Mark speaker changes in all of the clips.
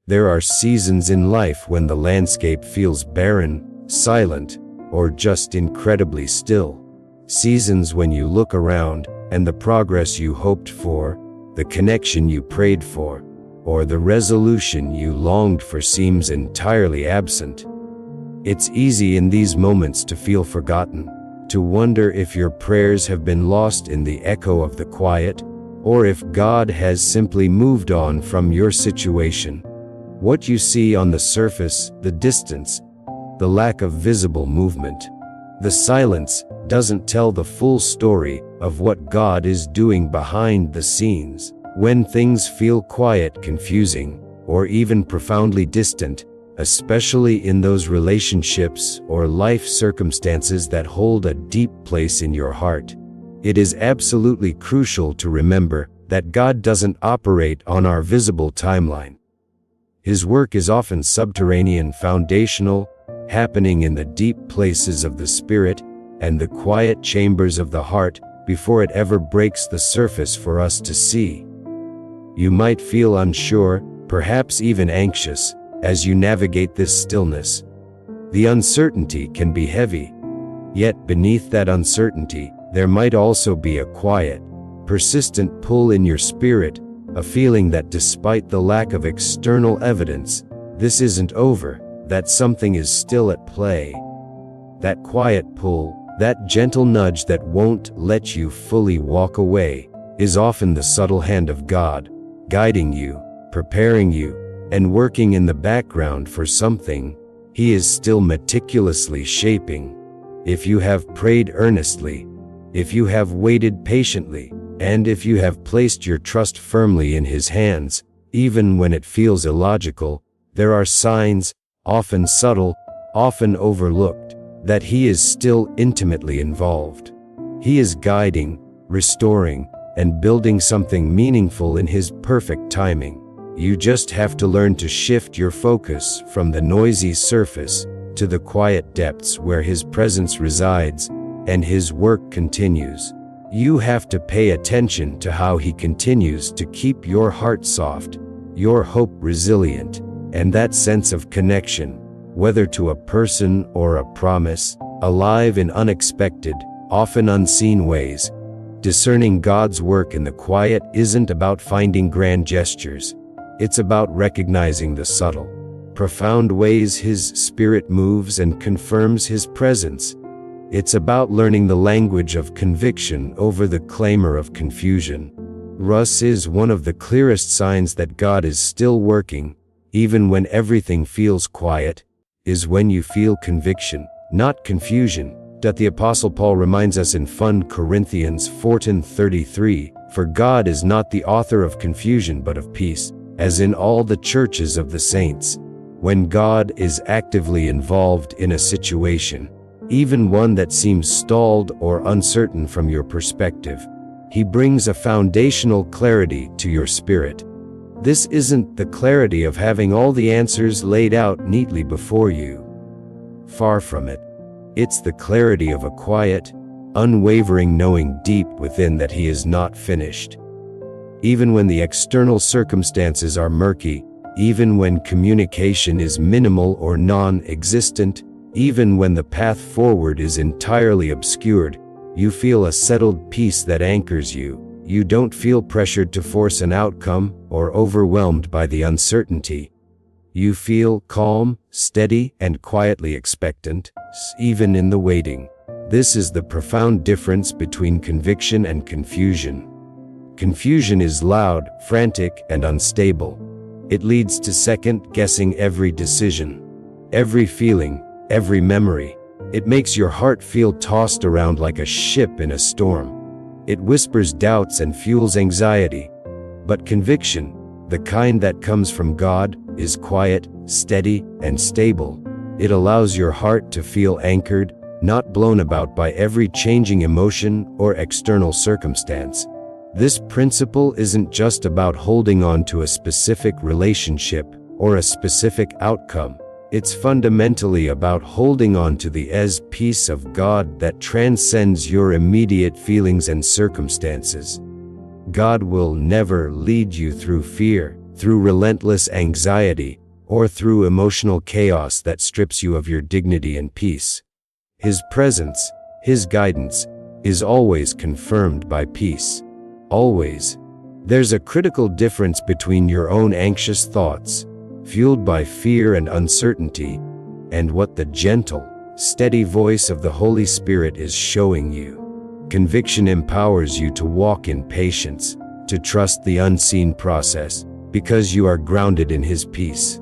Speaker 1: There are seasons in life when the landscape feels barren, silent, or just incredibly still. Seasons when you look around and the progress you hoped for, the connection you prayed for, or the resolution you longed for seems entirely absent. It's easy in these moments to feel forgotten, to wonder if your prayers have been lost in the echo of the quiet, or if God has simply moved on from your situation. What you see on the surface, the distance, the lack of visible movement, the silence, doesn't tell the full story of what God is doing behind the scenes. When things feel quiet, confusing, or even profoundly distant, especially in those relationships or life circumstances that hold a deep place in your heart, it is absolutely crucial to remember that God doesn't operate on our visible timeline. His work is often subterranean, foundational, happening in the deep places of the spirit and the quiet chambers of the heart before it ever breaks the surface for us to see. You might feel unsure, perhaps even anxious, as you navigate this stillness. The uncertainty can be heavy. Yet beneath that uncertainty, there might also be a quiet, persistent pull in your spirit, a feeling that despite the lack of external evidence, this isn't over, that something is still at play. That quiet pull, that gentle nudge that won't let you fully walk away, is often the subtle hand of God, guiding you, preparing you, and working in the background for something He is still meticulously shaping. If you have prayed earnestly, if you have waited patiently, and if you have placed your trust firmly in His hands, even when it feels illogical, there are signs, often subtle, often overlooked, that He is still intimately involved. He is guiding, restoring, and building something meaningful in His perfect timing. You just have to learn to shift your focus from the noisy surface to the quiet depths where His presence resides and His work continues. You have to pay attention to how He continues to keep your heart soft, your hope resilient, and that sense of connection, whether to a person or a promise, alive in unexpected, often unseen ways. Discerning God's work in the quiet isn't about finding grand gestures. It's about recognizing the subtle, profound ways His Spirit moves and confirms His presence. It's about learning the language of conviction over the clamor of confusion. Russ is one of the clearest signs that God is still working, even when everything feels quiet, is when you feel conviction, not confusion. That the Apostle Paul reminds us in 1 Corinthians 14:33, "For God is not the author of confusion but of peace, as in all the churches of the saints." When God is actively involved in a situation, even one that seems stalled or uncertain from your perspective, He brings a foundational clarity to your spirit. This isn't the clarity of having all the answers laid out neatly before you. Far from it. It's the clarity of a quiet, unwavering knowing deep within that He is not finished. Even when the external circumstances are murky, even when communication is minimal or non-existent, even when the path forward is entirely obscured, you feel a settled peace that anchors you. You don't feel pressured to force an outcome or overwhelmed by the uncertainty. You feel calm, steady, and quietly expectant, even in the waiting. This is the profound difference between conviction and confusion. Confusion is loud, frantic, and unstable. It leads to second-guessing every decision, every feeling, every memory. It makes your heart feel tossed around like a ship in a storm. It whispers doubts and fuels anxiety. But conviction, the kind that comes from God, is quiet, steady, and stable. It allows your heart to feel anchored, not blown about by every changing emotion or external circumstance. This principle isn't just about holding on to a specific relationship or a specific outcome. It's fundamentally about holding on to the peace of God that transcends your immediate feelings and circumstances. God will never lead you through fear, through relentless anxiety, or through emotional chaos that strips you of your dignity and peace. His presence, His guidance, is always confirmed by peace. Always. There's a critical difference between your own anxious thoughts, fueled by fear and uncertainty, and what the gentle, steady voice of the Holy Spirit is showing you. Conviction empowers you to walk in patience, to trust the unseen process, because you are grounded in His peace.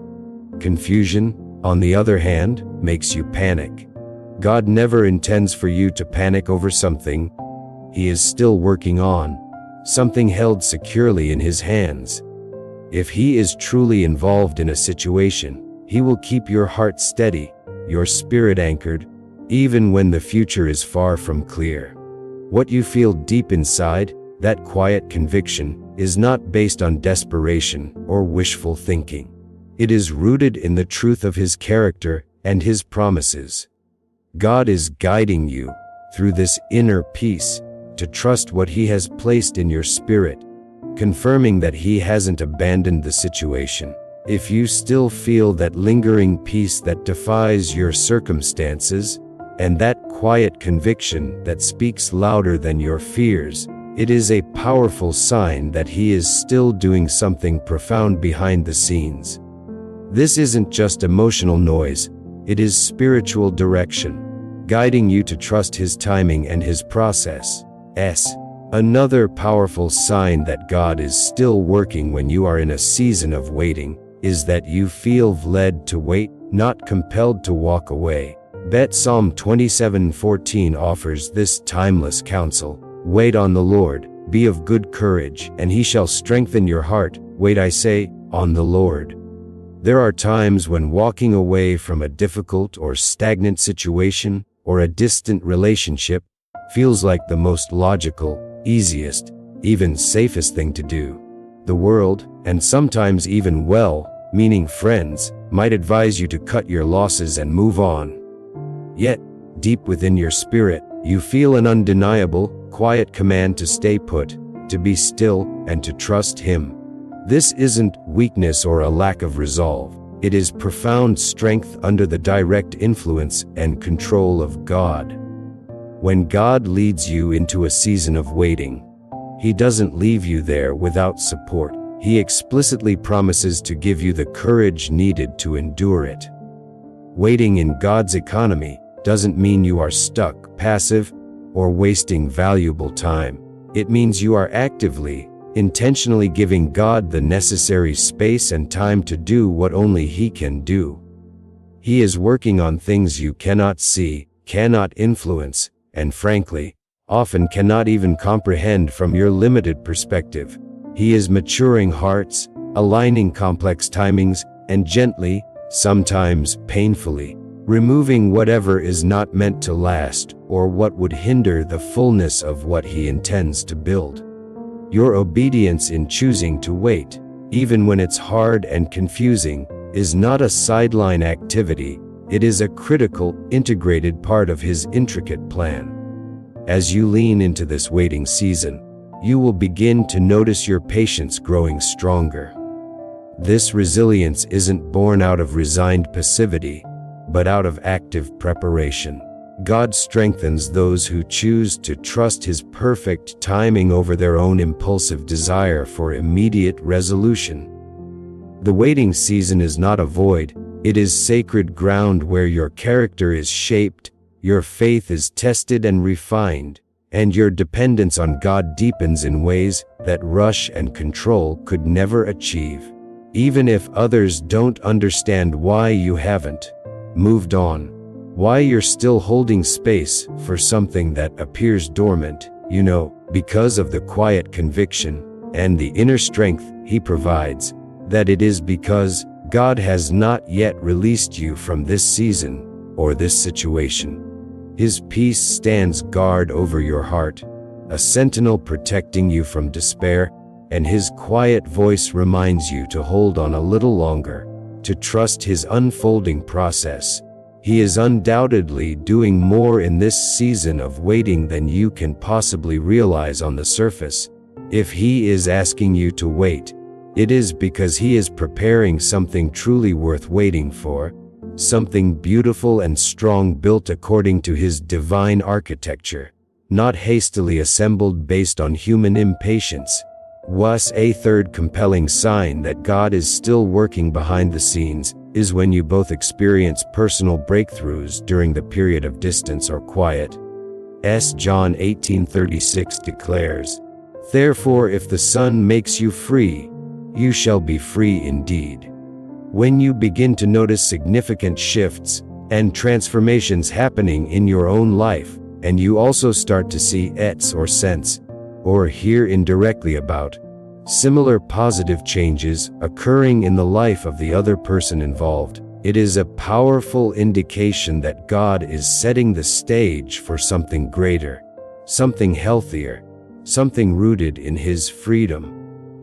Speaker 1: Confusion, on the other hand, makes you panic. God never intends for you to panic over something He is still working on, something held securely in His hands. If He is truly involved in a situation, He will keep your heart steady, your spirit anchored, even when the future is far from clear. What you feel deep inside, that quiet conviction, is not based on desperation or wishful thinking. It is rooted in the truth of His character and His promises. God is guiding you, through this inner peace, to trust what He has placed in your spirit, confirming that He hasn't abandoned the situation. If you still feel that lingering peace that defies your circumstances, and that quiet conviction that speaks louder than your fears, it is a powerful sign that He is still doing something profound behind the scenes. This isn't just emotional noise, it is spiritual direction, guiding you to trust His timing and His process. Another powerful sign that God is still working when you are in a season of waiting is that you feel led to wait, not compelled to walk away. Psalm 27:14 offers this timeless counsel. Wait on the Lord, be of good courage, and He shall strengthen your heart. Wait, I say, on the Lord. There are times when walking away from a difficult or stagnant situation, or a distant relationship, feels like the most logical, easiest, even safest thing to do. The world, and sometimes even well-meaning friends, might advise you to cut your losses and move on. Yet, deep within your spirit, you feel an undeniable, quiet command to stay put, to be still, and to trust Him. This isn't weakness or a lack of resolve. It is profound strength under the direct influence and control of God. When God leads you into a season of waiting, He doesn't leave you there without support. He explicitly promises to give you the courage needed to endure it. Waiting in God's economy doesn't mean you are stuck, passive, or wasting valuable time. It means you are actively, intentionally giving God the necessary space and time to do what only He can do. He is working on things you cannot see, cannot influence, and frankly, often cannot even comprehend from your limited perspective. He is maturing hearts, aligning complex timings, and gently, sometimes painfully, removing whatever is not meant to last or what would hinder the fullness of what He intends to build. Your obedience in choosing to wait, even when it's hard and confusing, is not a sideline activity. It is a critical, integrated part of His intricate plan. As you lean into this waiting season, you will begin to notice your patience growing stronger. This resilience isn't born out of resigned passivity, but out of active preparation. God strengthens those who choose to trust His perfect timing over their own impulsive desire for immediate resolution. The waiting season is not a void, it is sacred ground where your character is shaped, your faith is tested and refined, and your dependence on God deepens in ways that rush and control could never achieve. Even if others don't understand why you haven't moved on, why you're still holding space for something that appears dormant, you know, because of the quiet conviction and the inner strength He provides, that it is because God has not yet released you from this season or this situation. His peace stands guard over your heart, a sentinel protecting you from despair, and His quiet voice reminds you to hold on a little longer, to trust His unfolding process. He is undoubtedly doing more in this season of waiting than you can possibly realize on the surface. If He is asking you to wait, It is because he is preparing something truly worth waiting for, something beautiful and strong built according to his divine architecture, not hastily assembled based on human impatience. Was a third compelling sign that God is still working behind the scenes is when you both experience personal breakthroughs during the period of distance or quiet. John 18:36 declares, "Therefore if the Son makes you free, you shall be free indeed." When you begin to notice significant shifts and transformations happening in your own life, and you also start to see or sense or hear indirectly about similar positive changes occurring in the life of the other person involved, it is a powerful indication that God is setting the stage for something greater, something healthier, something rooted in his freedom.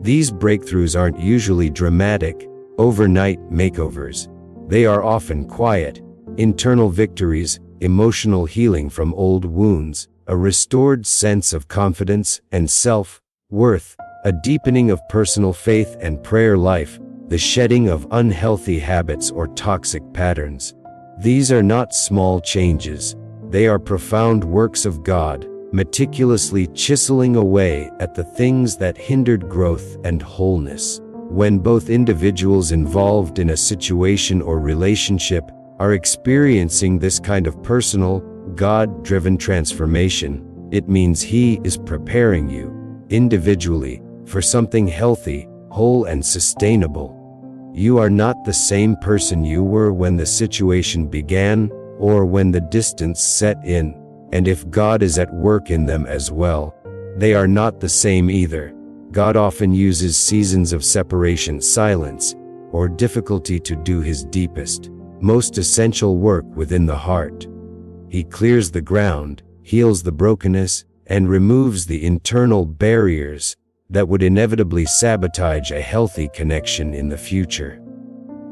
Speaker 1: These breakthroughs aren't usually dramatic, overnight makeovers. They are often quiet, internal victories, emotional healing from old wounds, a restored sense of confidence and self-worth, a deepening of personal faith and prayer life, the shedding of unhealthy habits or toxic patterns. These are not small changes. They are profound works of God, meticulously chiseling away at the things that hindered growth and wholeness. When both individuals involved in a situation or relationship are experiencing this kind of personal, God-driven transformation, it means he is preparing you, individually, for something healthy, whole and sustainable. You are not the same person you were when the situation began, or when the distance set in, and if God is at work in them as well, they are not the same either. God often uses seasons of separation, silence, or difficulty to do his deepest, most essential work within the heart. He clears the ground, heals the brokenness, and removes the internal barriers that would inevitably sabotage a healthy connection in the future.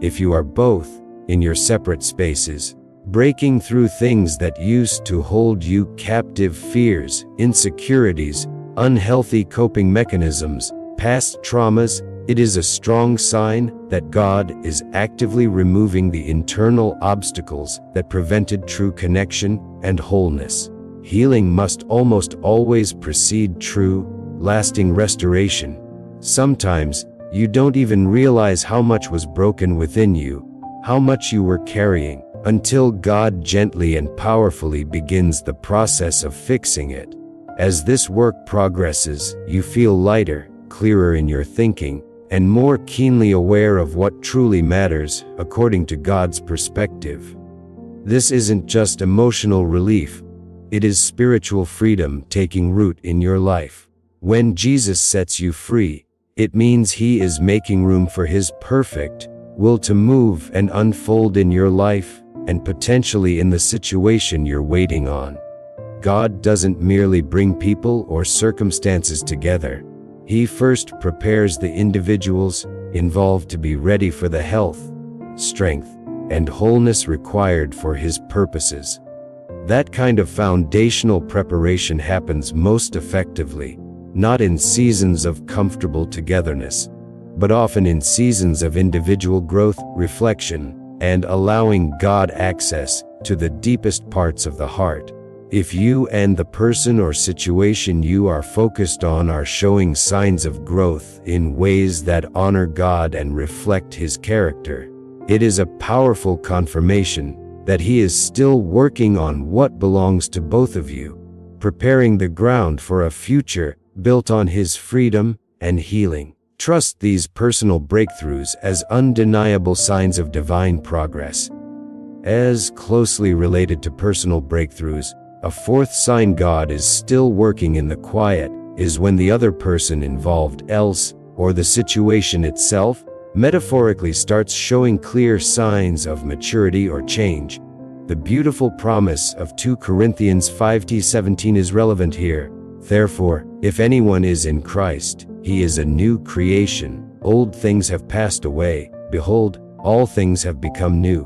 Speaker 1: If you are both, in your separate spaces, breaking through things that used to hold you captive, fears, insecurities, unhealthy coping mechanisms, past traumas, it is a strong sign that God is actively removing the internal obstacles that prevented true connection and wholeness. Healing must almost always precede true, lasting restoration. Sometimes, you don't even realize how much was broken within you, how much you were carrying, until God gently and powerfully begins the process of fixing it. As this work progresses, you feel lighter, clearer in your thinking, and more keenly aware of what truly matters, according to God's perspective. This isn't just emotional relief, it is spiritual freedom taking root in your life. When Jesus sets you free, it means he is making room for his perfect will to move and unfold in your life, and potentially in the situation you're waiting on. God doesn't merely bring people or circumstances together. He first prepares the individuals involved to be ready for the health, strength, and wholeness required for his purposes. That kind of foundational preparation happens most effectively, not in seasons of comfortable togetherness, but often in seasons of individual growth, reflection, and allowing God access to the deepest parts of the heart. If you and the person or situation you are focused on are showing signs of growth in ways that honor God and reflect his character, it is a powerful confirmation that he is still working on what belongs to both of you, preparing the ground for a future built on his freedom and healing. Trust these personal breakthroughs as undeniable signs of divine progress. As closely related to personal breakthroughs, a fourth sign God is still working in the quiet is when the other person involved or the situation itself, metaphorically starts showing clear signs of maturity or change. The beautiful promise of 2 Corinthians 5:17 is relevant here. Therefore, if anyone is in Christ, he is a new creation. Old things have passed away. Behold, all things have become new.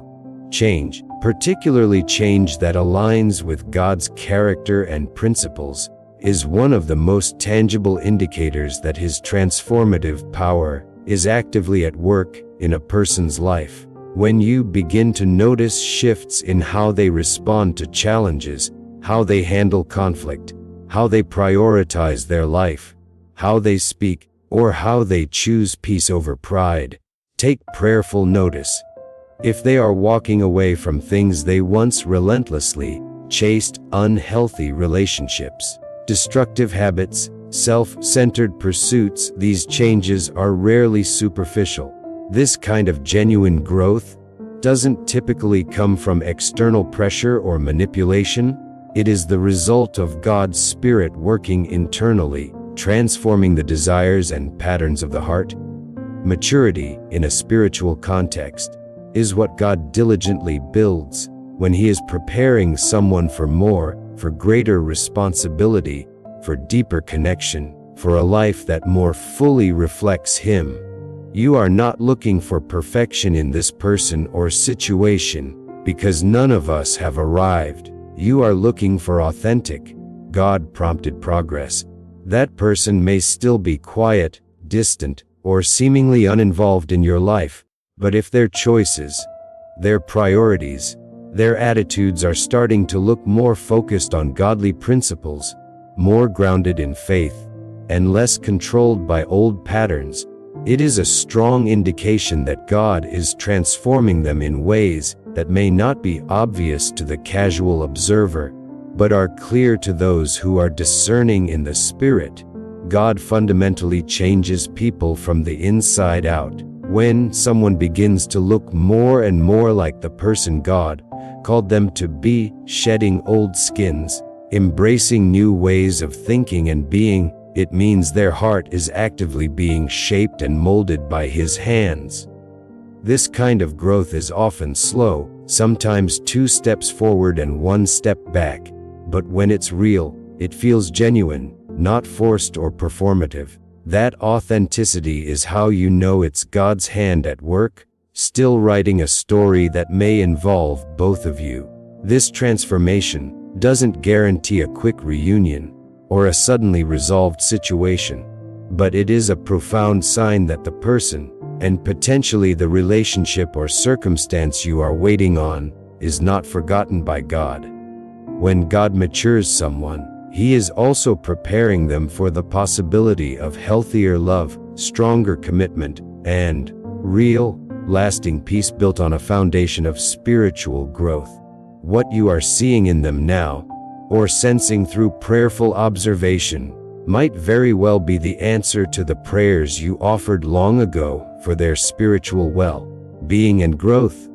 Speaker 1: Change, particularly change that aligns with God's character and principles, is one of the most tangible indicators that his transformative power is actively at work in a person's life. When you begin to notice shifts in how they respond to challenges, how they handle conflict, how they prioritize their life, how they speak, or how they choose peace over pride, take prayerful notice. If they are walking away from things they once relentlessly chased, unhealthy relationships, destructive habits, self-centered pursuits, these changes are rarely superficial. This kind of genuine growth doesn't typically come from external pressure or manipulation. It is the result of God's Spirit working internally, transforming the desires and patterns of the heart. Maturity, in a spiritual context, is what God diligently builds when He is preparing someone for more, for greater responsibility, for deeper connection, for a life that more fully reflects Him. You are not looking for perfection in this person or situation, because none of us have arrived. You are looking for authentic, God-prompted progress. That person may still be quiet, distant, or seemingly uninvolved in your life, but if their choices, their priorities, their attitudes are starting to look more focused on godly principles, more grounded in faith, and less controlled by old patterns, it is a strong indication that God is transforming them in ways that may not be obvious to the casual observer, but are clear to those who are discerning in the Spirit. God fundamentally changes people from the inside out. When someone begins to look more and more like the person God called them to be, shedding old skins, embracing new ways of thinking and being, it means their heart is actively being shaped and molded by His hands. This kind of growth is often slow, sometimes 2 steps forward and 1 step back, but when it's real, it feels genuine, not forced or performative. That authenticity is how you know it's God's hand at work, still writing a story that may involve both of you. This transformation doesn't guarantee a quick reunion or a suddenly resolved situation, but it is a profound sign that the person, and potentially the relationship or circumstance you are waiting on, is not forgotten by God. When God matures someone, He is also preparing them for the possibility of healthier love, stronger commitment, and real, lasting peace built on a foundation of spiritual growth. What you are seeing in them now, or sensing through prayerful observation, might very well be the answer to the prayers you offered long ago for their spiritual well-being and growth.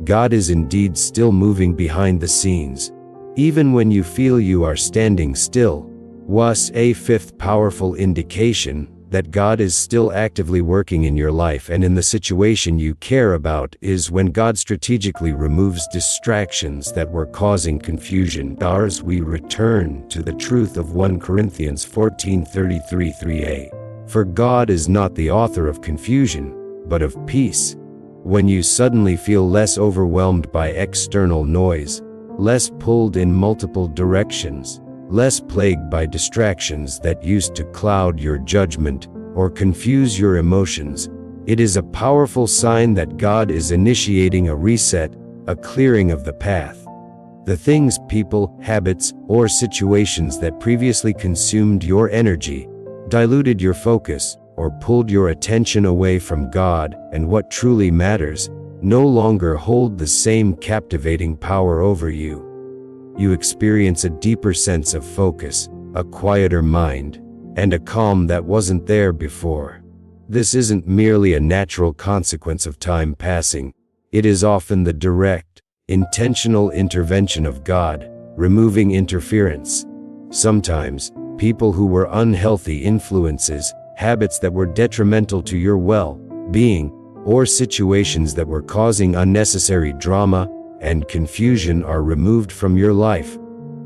Speaker 1: God is indeed still moving behind the scenes, even when you feel you are standing still. Was a fifth powerful indication that God is still actively working in your life and in the situation you care about is when God strategically removes distractions that were causing confusion. As we return to the truth of 1 Corinthians 14:33-3a. For God is not the author of confusion, but of peace. When you suddenly feel less overwhelmed by external noise, less pulled in multiple directions, less plagued by distractions that used to cloud your judgment or confuse your emotions, it is a powerful sign that God is initiating a reset, a clearing of the path. The things, people, habits, or situations that previously consumed your energy, diluted your focus, or pulled your attention away from God and what truly matters, no longer hold the same captivating power over you. You experience a deeper sense of focus, a quieter mind, and a calm that wasn't there before. This isn't merely a natural consequence of time passing. It is often the direct, intentional intervention of God, removing interference. Sometimes, people who were unhealthy influences, habits that were detrimental to your well-being, or situations that were causing unnecessary drama and confusion are removed from your life,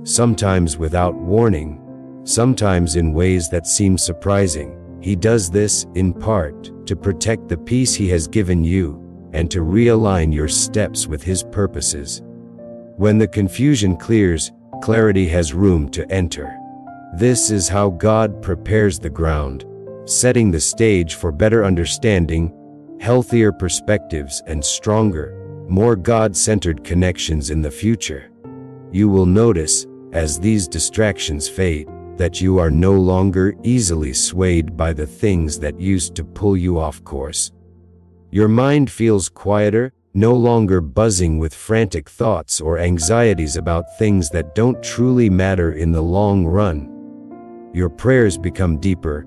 Speaker 1: sometimes without warning, sometimes in ways that seem surprising. He does this, in part, to protect the peace He has given you, and to realign your steps with His purposes. When the confusion clears, clarity has room to enter. This is how God prepares the ground, setting the stage for better understanding, healthier perspectives, and stronger, more God-centered connections in the future. You will notice, as these distractions fade, that you are no longer easily swayed by the things that used to pull you off course. Your mind feels quieter, no longer buzzing with frantic thoughts or anxieties about things that don't truly matter in the long run. Your prayers become deeper,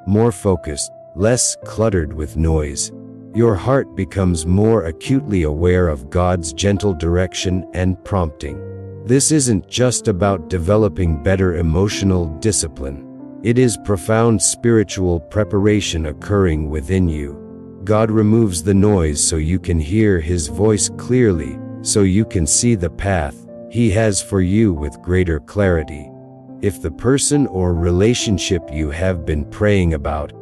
Speaker 1: more focused, less cluttered with noise. Your heart becomes more acutely aware of God's gentle direction and prompting. This isn't just about developing better emotional discipline. It is profound spiritual preparation occurring within you. God removes the noise so you can hear His voice clearly, so you can see the path He has for you with greater clarity. If the person or relationship you have been praying about,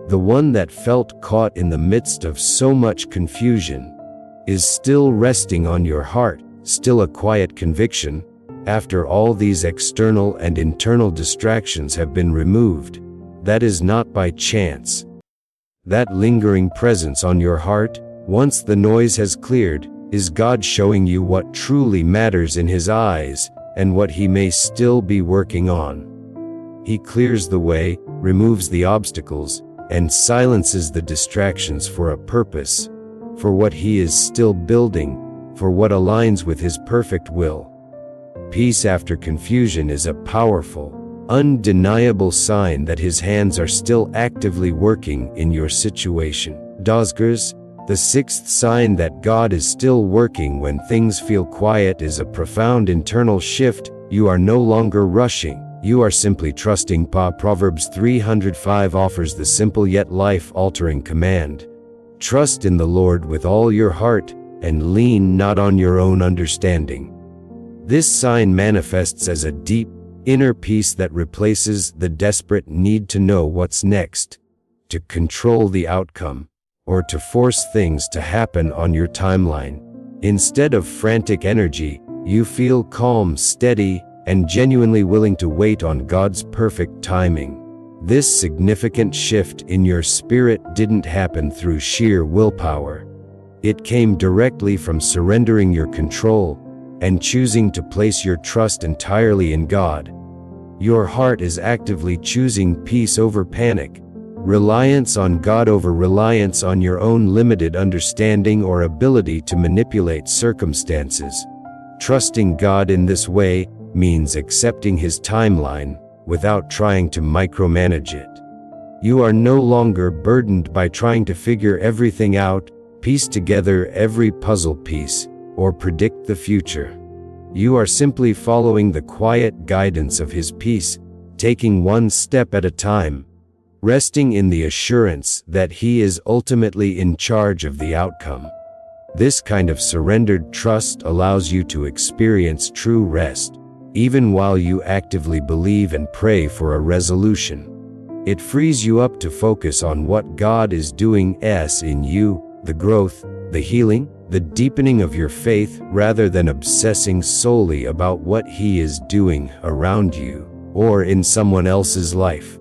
Speaker 1: the one that felt caught in the midst of so much confusion, is still resting on your heart, still a quiet conviction, after all these external and internal distractions have been removed, that is not by chance. That lingering presence on your heart, once the noise has cleared, is God showing you what truly matters in His eyes, and what He may still be working on. He clears the way, removes the obstacles, and silences the distractions for a purpose, for what He is still building, for what aligns with His perfect will. Peace after confusion is a powerful, undeniable sign that His hands are still actively working in your situation. Dosgers, the sixth sign that God is still working when things feel quiet is a profound internal shift. You are no longer rushing. You are simply trusting. Proverbs 305 offers the simple yet life-altering command. Trust in the Lord with all your heart, and lean not on your own understanding. This sign manifests as a deep, inner peace that replaces the desperate need to know what's next, to control the outcome, or to force things to happen on your timeline. Instead of frantic energy, you feel calm, steady, and genuinely willing to wait on God's perfect timing. This significant shift in your spirit didn't happen through sheer willpower. It came directly from surrendering your control and choosing to place your trust entirely in God. Your heart is actively choosing peace over panic, reliance on God over reliance on your own limited understanding or ability to manipulate circumstances. Trusting God in this way means accepting His timeline without trying to micromanage it. You are no longer burdened by trying to figure everything out, piece together every puzzle piece, or predict the future. You are simply following the quiet guidance of His peace, taking one step at a time, resting in the assurance that He is ultimately in charge of the outcome. This kind of surrendered trust allows you to experience true rest, even while you actively believe and pray for a resolution. It frees you up to focus on what God is doing in you, the growth, the healing, the deepening of your faith, rather than obsessing solely about what He is doing around you or in someone else's life.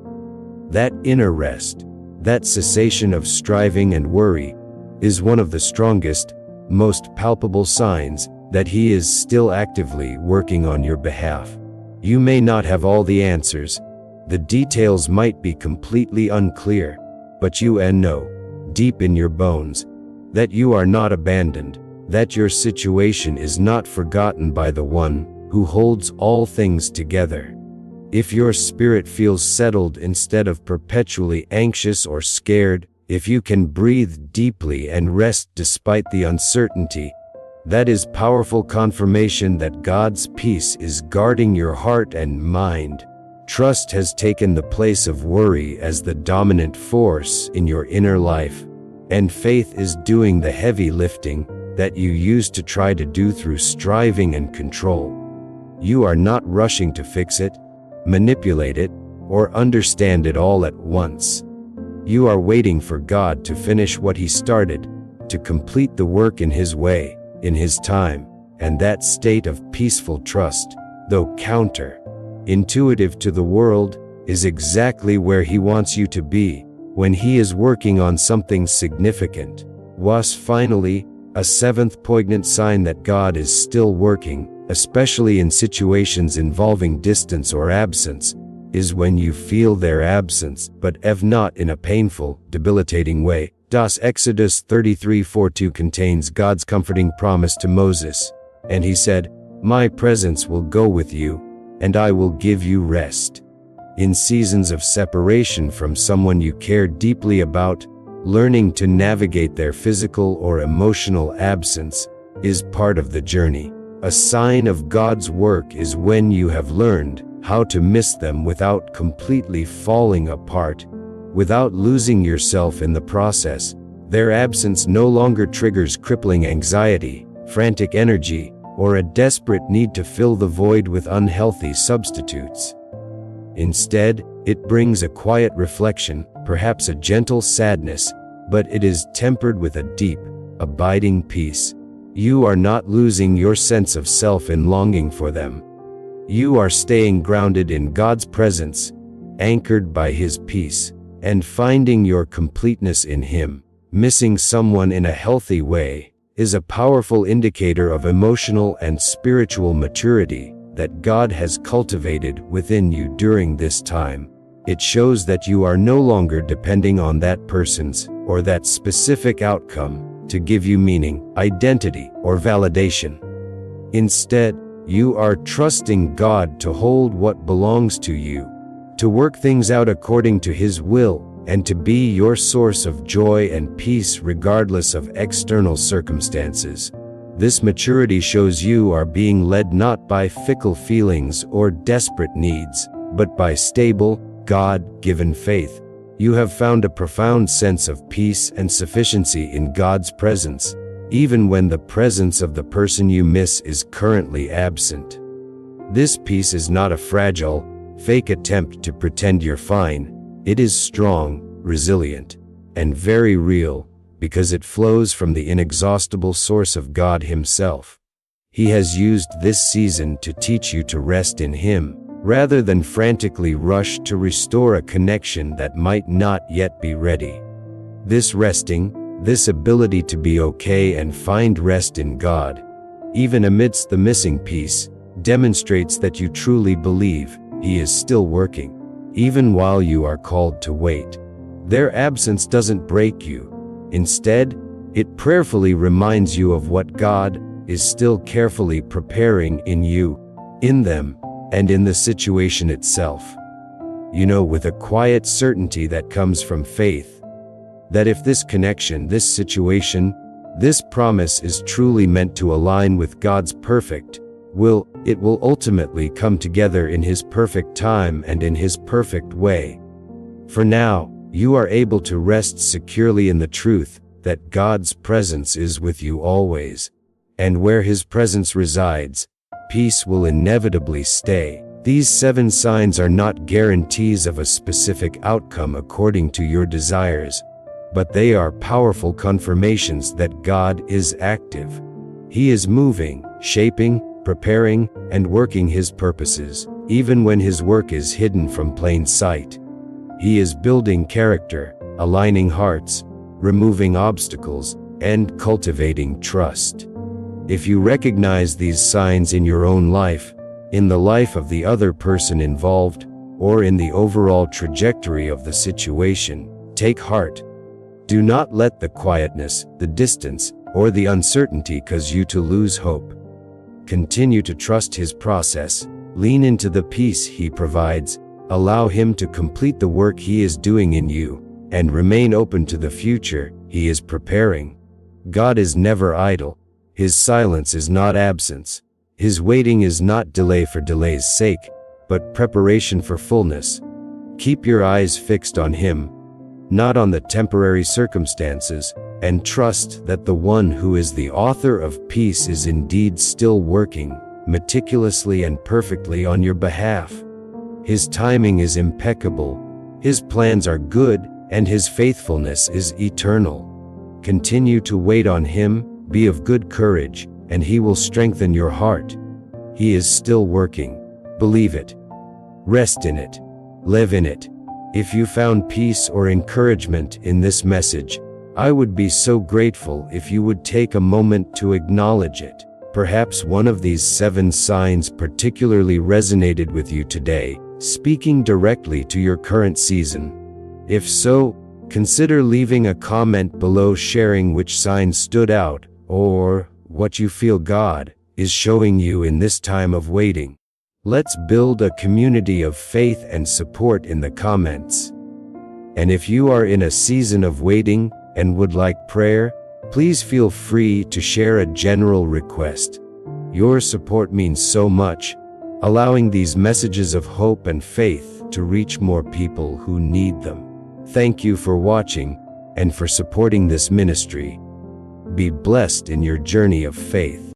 Speaker 1: That inner rest, that cessation of striving and worry, is one of the strongest, most palpable signs that He is still actively working on your behalf. You may not have all the answers, the details might be completely unclear, but you know, deep in your bones, that you are not abandoned, that your situation is not forgotten by the One who holds all things together. If your spirit feels settled instead of perpetually anxious or scared, if you can breathe deeply and rest despite the uncertainty, that is powerful confirmation that God's peace is guarding your heart and mind. Trust has taken the place of worry as the dominant force in your inner life, and faith is doing the heavy lifting that you used to try to do through striving and control. You are not rushing to fix it, manipulate it, or understand it all at once. You are waiting for God to finish what He started, to complete the work in His way, in His time, and that state of peaceful trust, though counterintuitive to the world, is exactly where He wants you to be when He is working on something significant. Was finally, a seventh poignant sign that God is still working, especially in situations involving distance or absence, is when you feel their absence, but not in a painful, debilitating way. Exodus 33:4-2 contains God's comforting promise to Moses, and He said, "My presence will go with you, and I will give you rest." In seasons of separation from someone you care deeply about, learning to navigate their physical or emotional absence is part of the journey. A sign of God's work is when you have learned how to miss them without completely falling apart, without losing yourself in the process. Their absence no longer triggers crippling anxiety, frantic energy, or a desperate need to fill the void with unhealthy substitutes. Instead, it brings a quiet reflection, perhaps a gentle sadness, but it is tempered with a deep, abiding peace. You are not losing your sense of self in longing for them. You are staying grounded in God's presence, anchored by His peace, and finding your completeness in Him. Missing someone in a healthy way is a powerful indicator of emotional and spiritual maturity that God has cultivated within you during this time. It shows that you are no longer depending on that person's or that specific outcome to give you meaning, identity, or validation. Instead, you are trusting God to hold what belongs to you, to work things out according to His will, and to be your source of joy and peace regardless of external circumstances. This maturity shows you are being led not by fickle feelings or desperate needs, but by stable, God-given faith. You have found a profound sense of peace and sufficiency in God's presence, even when the presence of the person you miss is currently absent. This peace is not a fragile, fake attempt to pretend you're fine. It is strong, resilient, and very real, because it flows from the inexhaustible source of God Himself. He has used this season to teach you to rest in Him, rather than frantically rush to restore a connection that might not yet be ready. This resting, this ability to be okay and find rest in God, even amidst the missing piece, demonstrates that you truly believe He is still working, even while you are called to wait. Their absence doesn't break you. Instead, it prayerfully reminds you of what God is still carefully preparing in you, in them, and in the situation itself. You know with a quiet certainty that comes from faith, that if this connection, this situation, this promise is truly meant to align with God's perfect will, it will ultimately come together in His perfect time and in His perfect way. For now, you are able to rest securely in the truth that God's presence is with you always, and where His presence resides, peace will inevitably stay. These 7 signs are not guarantees of a specific outcome according to your desires, but they are powerful confirmations that God is active. He is moving, shaping, preparing, and working His purposes, even when His work is hidden from plain sight. He is building character, aligning hearts, removing obstacles, and cultivating trust. If you recognize these signs in your own life, in the life of the other person involved, or in the overall trajectory of the situation, take heart. Do not let the quietness, the distance, or the uncertainty cause you to lose hope. Continue to trust His process, lean into the peace He provides, allow Him to complete the work He is doing in you, and remain open to the future He is preparing. God is never idle. His silence is not absence. His waiting is not delay for delay's sake, but preparation for fullness. Keep your eyes fixed on Him, not on the temporary circumstances, and trust that the One who is the author of peace is indeed still working, meticulously and perfectly on your behalf. His timing is impeccable, His plans are good, and His faithfulness is eternal. Continue to wait on Him, be of good courage, and He will strengthen your heart. He is still working. Believe it. Rest in it. Live in it. If you found peace or encouragement in this message, I would be so grateful if you would take a moment to acknowledge it. Perhaps one of these 7 signs particularly resonated with you today, speaking directly to your current season. If so, consider leaving a comment below sharing which sign stood out, or what you feel God is showing you in this time of waiting. Let's build a community of faith and support in the comments. And if you are in a season of waiting and would like prayer, please feel free to share a general request. Your support means so much, allowing these messages of hope and faith to reach more people who need them. Thank you for watching and for supporting this ministry. Be blessed in your journey of faith.